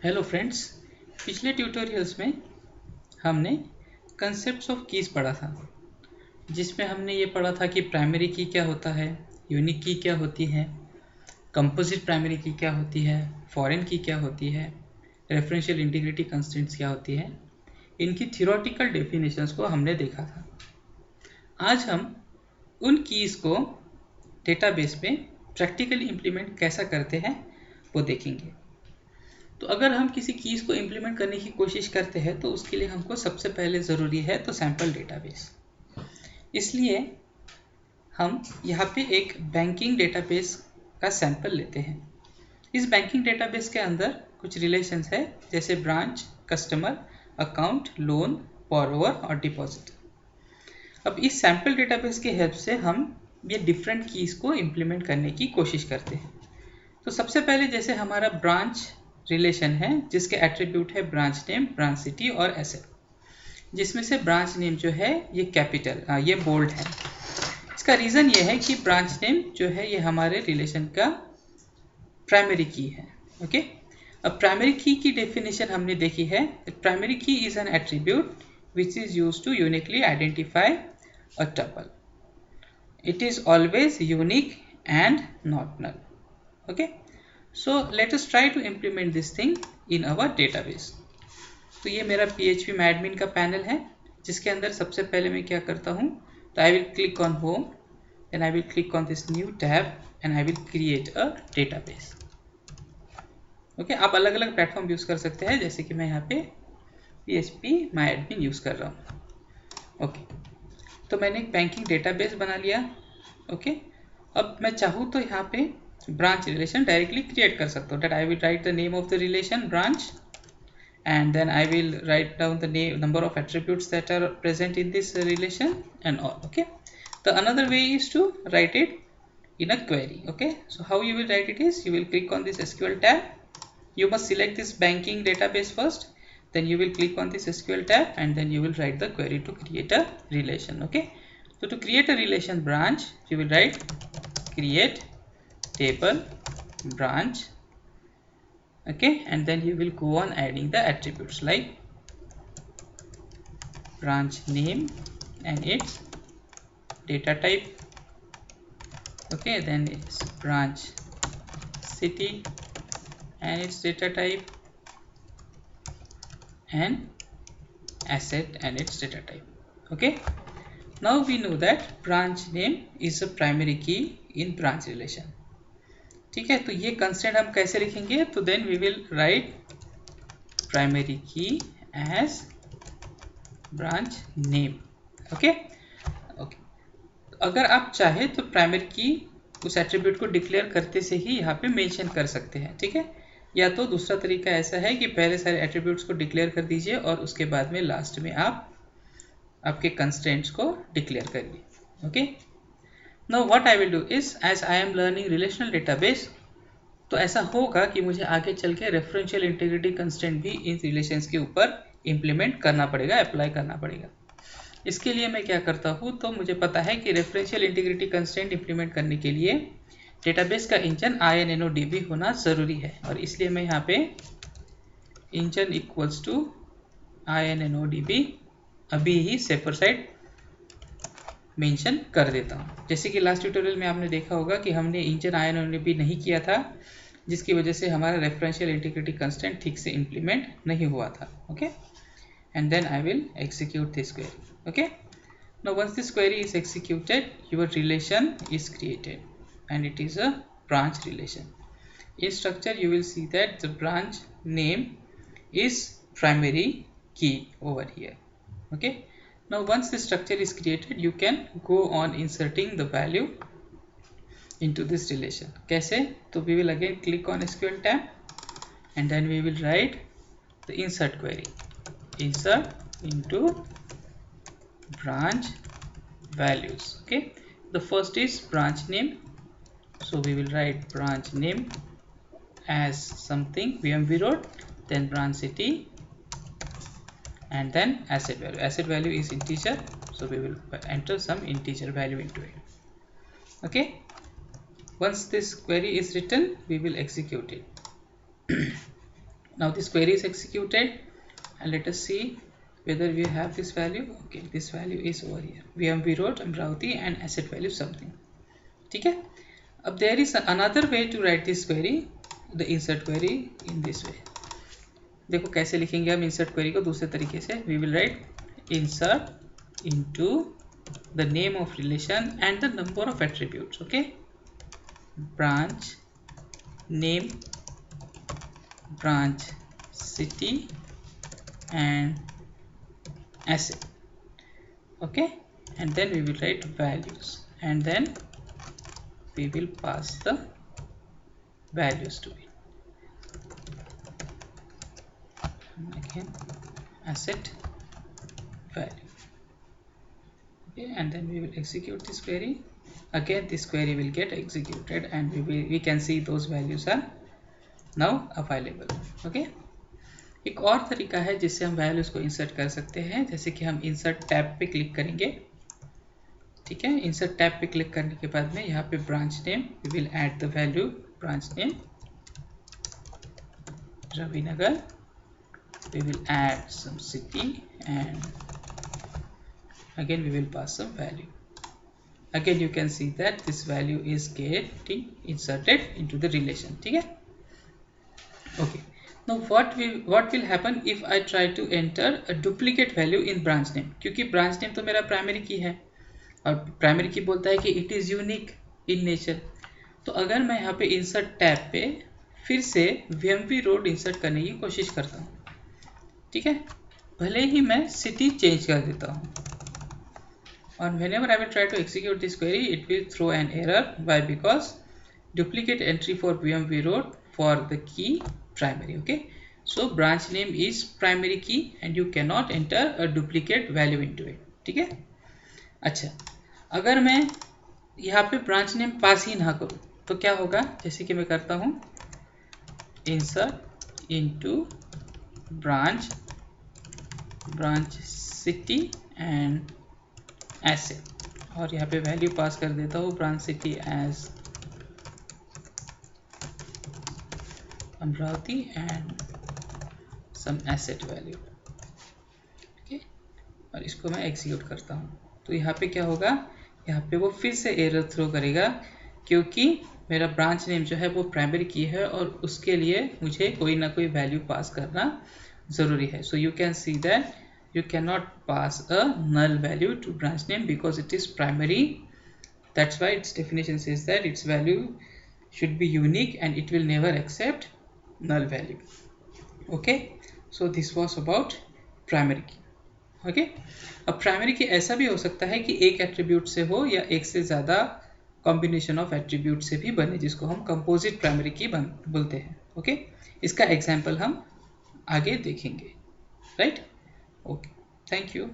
Hello friends, पिछले tutorials में हमने कंसेप्ट्स ऑफ कीज़ पढ़ा था, जिसमें हमने ये पढ़ा था कि प्राइमरी की क्या होता है, यूनिक की क्या होती है, कंपोजिट प्राइमरी की क्या होती है, फॉरेन की क्या होती है, रेफरेंशियल इंटीग्रिटी कंस्ट्रेंट्स क्या होती है। इनकी थ्योरेटिकल डेफिनेशंस को हमने देखा था। आज हम उन कीज़ को डेटाबेस में प्रैक्टिकली इम्प्लीमेंट कैसा करते हैं वो देखेंगे। तो अगर हम किसी कीज़ को इम्प्लीमेंट करने की कोशिश करते हैं तो उसके लिए हमको सबसे पहले ज़रूरी है तो सैम्पल डेटाबेस। इसलिए हम यहाँ पे एक बैंकिंग डेटाबेस का सैंपल लेते हैं। इस बैंकिंग डेटाबेस के अंदर कुछ रिलेशंस है, जैसे branch, customer, account, loan, borrower और डिपॉजिट। अब इस सैम्पल डेटाबेस की हेल्प से हम ये डिफरेंट कीज़ को इम्प्लीमेंट करने की कोशिश करते हैं। तो सबसे पहले जैसे हमारा ब्रांच रिलेशन है, जिसके एट्रीब्यूट है ब्रांच नेम, ब्रांच सिटी और एसेट, जिसमें से ब्रांच नेम जो है ये कैपिटल, ये बोल्ड है। इसका रीज़न ये है कि ब्रांच नेम जो है ये हमारे रिलेशन का प्राइमरी की है। ओके, अब प्राइमरी की डेफिनेशन हमने देखी है। Primary key is an attribute which is used to uniquely identify a tuple. It is always unique and not null. Okay, so let us try to implement this thing in our database. तो ये मेरा PHP MyAdmin का panel है, जिसके अंदर सबसे पहले मैं क्या करता हूँ, तो I will click on home, then I will click on this new tab and I will create a database. Okay, आप अलग अलग प्लेटफॉर्म यूज़ कर सकते हैं, जैसे कि मैं यहाँ पे PHP MyAdmin यूज़ कर रहा हूँ। ओके, तो मैंने एक बैंकिंग डेटाबेस बना लिया। ओके, अब मैं चाहूँ तो यहाँ पे ब्रांच रिलेशन डायरेक्टली क्रिएट कर सकता हूँ। That I will write the name of the relation branch and then I will write down the number of attributes that are present in this relation and all. Okay, the another way is to write it in a query. Okay, so how you will write it is, you will click on this SQL tab. You must select this banking database first, then you will click on this SQL tab and then you will write the query to create a relation. Okay, so to create a relation branch, you will write create table branch. Okay, and then you will go on adding the attributes like branch name and its data type. Okay, then it's branch city and its data type, and asset and its data type. Okay, now we know that branch name is a primary key in branch relation. ठीक है, तो ये constraint हम कैसे लिखेंगे, तो then we will write primary key as branch name. Okay okay, अगर आप चाहे तो प्राइमरी की उस एट्रीब्यूट को डिक्लेयर करते से ही यहाँ पे मेंशन कर सकते हैं. ठीक है, या तो दूसरा तरीका ऐसा है कि पहले सारे एट्रीब्यूट्स को डिक्लेयर कर दीजिए और उसके बाद में लास्ट में आप आपके कंस्ट्रेंट्स को डिक्लेयर करिए. Okay, now what I will do is, as I am learning relational database, तो ऐसा होगा कि मुझे आगे चल के रेफरेंशियल इंटीग्रिटी कंस्ट्रेंट भी इन रिलेशंस के ऊपर इम्प्लीमेंट करना पड़ेगा, अप्लाई करना पड़ेगा. इसके लिए मैं क्या करता हूँ, तो मुझे पता है कि रेफरेंशियल इंटीग्रिटी कंस्ट्रेंट इम्प्लीमेंट करने के लिए डेटाबेस का इंजन INNODB होना ज़रूरी है, और इसलिए मैं यहाँ पे इंजन इक्वल्स टू INNODB अभी ही सेफर साइड मेंशन कर देता हूँ. जैसे कि लास्ट ट्यूटोरियल में आपने देखा होगा कि हमने इंजन INNODB नहीं किया था, जिसकी वजह से हमारा रेफरेंशियल इंटीग्रिटी कंस्ट्रेंट ठीक से इम्प्लीमेंट नहीं हुआ था. Okay, and then I will execute this query. Okay, now once this query is executed, your relation is created and it is a branch relation. In structure you will see that the branch name is primary key over here. Okay, now once the structure is created, you can go on inserting the value into this relation. कैसे, तो we will again click on SQL tab and then we will write the insert query. Insert into branch values. Okay, the first is branch name, so we will write branch name as something VMV road, then branch city, and then asset value. Asset value is integer, so we will enter some integer value into it. Okay, once this query is written, we will execute it. Now this query is executed and let us see whether we have this value. Okay, this value is over here, VMV Road Amravati and asset value something. ठीक है. अब there is another way to write this query, the insert query in this way. देखो कैसे लिखेंगे हम insert query को दूसरे तरीके से. We will write insert into the name of relation and the number of attributes. Okay, branch name, branch city and asset. Okay, and then we will write values and then we will pass the values to it. Again asset value. Okay, and then we will execute this query. Again this query will get executed and we can see those values are now available. Okay, एक और तरीका है जिससे हम values को insert कर सकते हैं, जैसे कि हम इंसर्ट टैब पे क्लिक करेंगे. ठीक है, इंसर्ट टैब पे क्लिक करने के बाद में यहाँ पे branch name we will add the value branch name Ravinagar. We will add some city and again we will pass some value. Again you can see that this value is getting inserted into the relation. ठीक है. Okay. Now what will happen if I try to enter a duplicate value in branch name? क्योंकि branch name तो मेरा primary key है और primary key बोलता है कि it is unique in nature. तो अगर मैं यहाँ पे insert tab पे फिर से VMV road insert करने की कोशिश करता हूँ, ठीक है, भले ही मैं सिटी चेंज कर देता हूँ, और whenever I will try to execute this query it will throw an error. Why? Because duplicate entry for VMV road for the key primary. Okay, so branch name is primary key and you cannot enter a duplicate value into it. ठीक है. अच्छा, अगर मैं यहाँ पे branch name पास ही ना करूँ तो क्या होगा? जैसे कि मैं करता हूँ insert into branch city and asset और यहाँ पे वैल्यू पास कर देता हूँ branch city as Amravati and some asset value. okay, और इसको मैं एक्सिक्यूट करता हूँ तो यहाँ पे क्या होगा? यहाँ पे वो फिर से एरर थ्रो करेगा क्योंकि मेरा ब्रांच नेम जो है वो प्राइमरी की है और उसके लिए मुझे कोई ना कोई वैल्यू पास करना ज़रूरी है. So you can see that you cannot pass a null value to branch name because it is primary. That's why its definition says that its value should be unique and it will never accept null value. Okay, so this was about primary key. Okay, अब primary key ऐसा भी हो सकता है कि एक attribute से हो या एक से ज़्यादा combination of attribute से भी बने, जिसको हम composite primary key बोलते हैं. Okay, इसका example हम आगे देखेंगे. Right? Okay, thank you.